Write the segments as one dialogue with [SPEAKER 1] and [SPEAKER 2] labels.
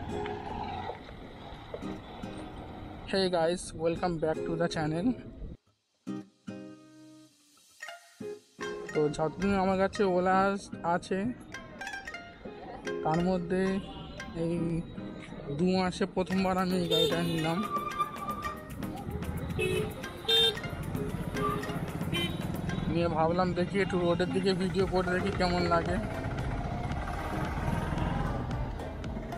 [SPEAKER 1] Hey guys, welcome back to the channel. তো যতদিন আমার কাছে ওলা আছে তার মধ্যে এই 2 মাসে প্রথমবার আমি এই গাড়িটা নিলাম। নিয়ে ভাবলাম দেখি একটু রোডের দিকে ভিডিও করে দেখি কেমন লাগে।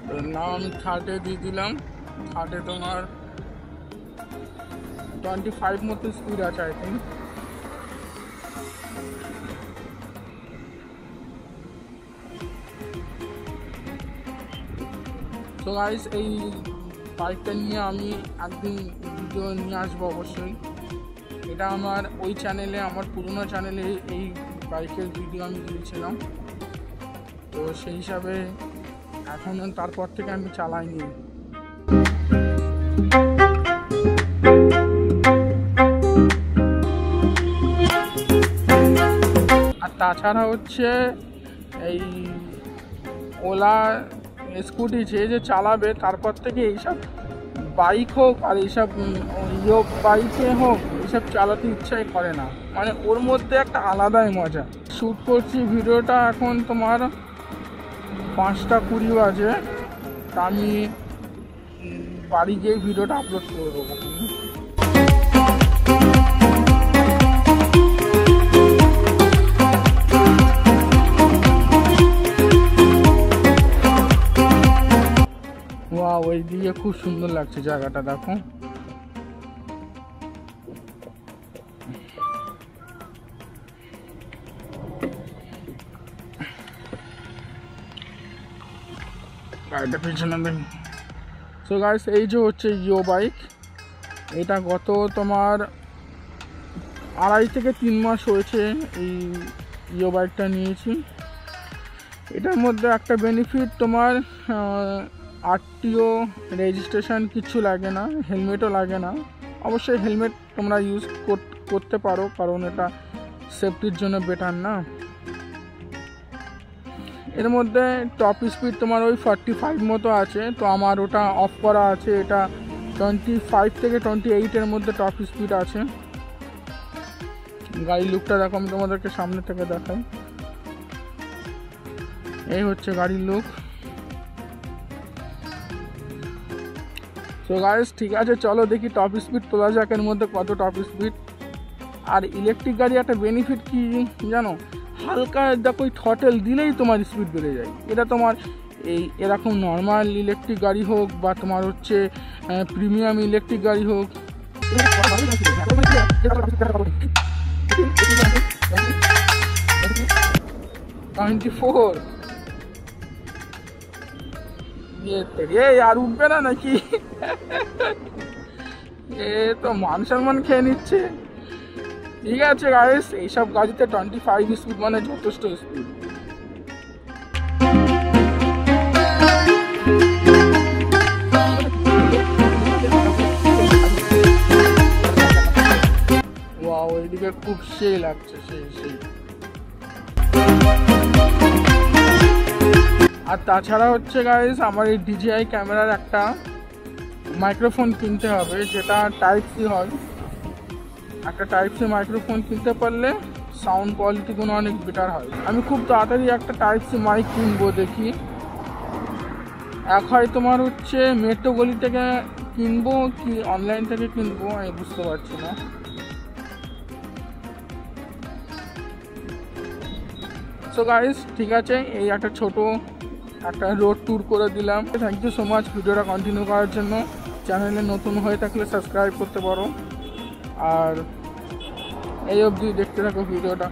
[SPEAKER 1] তো নাও আমি 30 দিয়ে দিলাম। 30 তোমার 25 মতো স্পিড আছে আই থিঙ্ক। তো গাইস এই বাইকটা নিয়ে আমি একদিন ভিডিও নিয়ে আসবো অবশ্যই। এটা আমার ওই চ্যানেলে, আমার পুরনো চ্যানেলে এই বাইকের ভিডিও আমি দিয়েছিলাম। তো সেই হিসাবে এখন তারপর থেকে আমি চালাইনি। আর তাছাড়া হচ্ছে এই ওলা স্কুটি যে চালাবে তারপর থেকে এইসব বাইক হোক আর এইসব বাইকে হোক এইসব চালাতে ইচ্ছাই করে না। মানে ওর মধ্যে একটা আলাদাই মজা। শ্যুট করছি ভিডিওটা এখন তোমার 5টা 20 বাজে। তা আমি বাড়ি গিয়ে ভিডিওটা আপলোড করে দেবো। ওই দিকে খুব সুন্দর লাগছে জায়গাটা, দেখো। গাড়িটা পিছনে দেখি। সো গাইস এই যে হচ্ছে ইও বাইক। এটা গত তোমার 2.5 থেকে 3 মাস হয়েছে এই ইও বাইকটা নিয়েছি। এটার মধ্যে একটা বেনিফিট তোমার আরটিও রেজিস্ট্রেশন কিছু লাগে না, হেলমেটও লাগে না। অবশ্যই হেলমেট তোমরা ইউজ করতে পারো, কারণ এটা সেফটির জন্য বেটার না। এর মধ্যে টপ স্পিড তোমার ওই 45 মতো আছে। তো আমার ওটা অফ করা আছে। এটা 25 থেকে 28-এর মধ্যে টপ স্পিড আছে। গাড়ির লুকটা দেখো, আমি তোমাদেরকে সামনে থেকে দেখাই। এই হচ্ছে গাড়ির লুক। তো গাইস ঠিক আছে, চলো দেখি টপ স্পিড তোলা যাক এর মধ্যে কত টপ স্পিড। আর ইলেকট্রিক গাড়ি একটা বেনিফিট কি জানো, হালকা দেখো থ্রটেল দিলেই তোমার স্পিড বেড়ে যায়। এটা তোমার এই এরকম নর্মাল ইলেকট্রিক গাড়ি হোক বা তোমার হচ্ছে প্রিমিয়াম ইলেকট্রিক গাড়ি হোক, 24 আর উঠবে না নাকি? এ তো মান সম্মান খেয়ে নিচ্ছে। ঠিক আছে গাইস, এইসব গাড়িতে 25 স্পিড মানে যথেষ্ট স্পিড। ওয়াও, এইদিকে খুব সেই লাগছে, সেই। আর তাছাড়া হচ্ছে গাইস আমার এই DJI ক্যামেরার একটা মাইক্রোফোন কিনতে হবে, যেটা টাইপ সি হয়। একটা টাইপ সি মাইক্রোফোন কিনতে পারলে সাউন্ড কোয়ালিটিগুলো অনেক বেটার হয়। আমি খুব তাড়াতাড়ি একটা টাইপ সি মাইক কিনবো, দেখি। এক হয় তোমার হচ্ছে মেট্রো গলি থেকে কিনবো কি অনলাইন থেকে কিনবো, আমি বুঝতে পারছি না। সো গাইস ঠিক আছে, এই একটা ছোট একটা রোড ট্যুর করে দিলাম। থ্যাংক ইউ সো মাচ ভিডিওটা কন্টিনিউ করার জন্য। চ্যানেলে নতুন হয়ে থাকলে সাবস্ক্রাইব করতে পারো। আর এই অবধি দেখতে থাকো ভিডিওটা।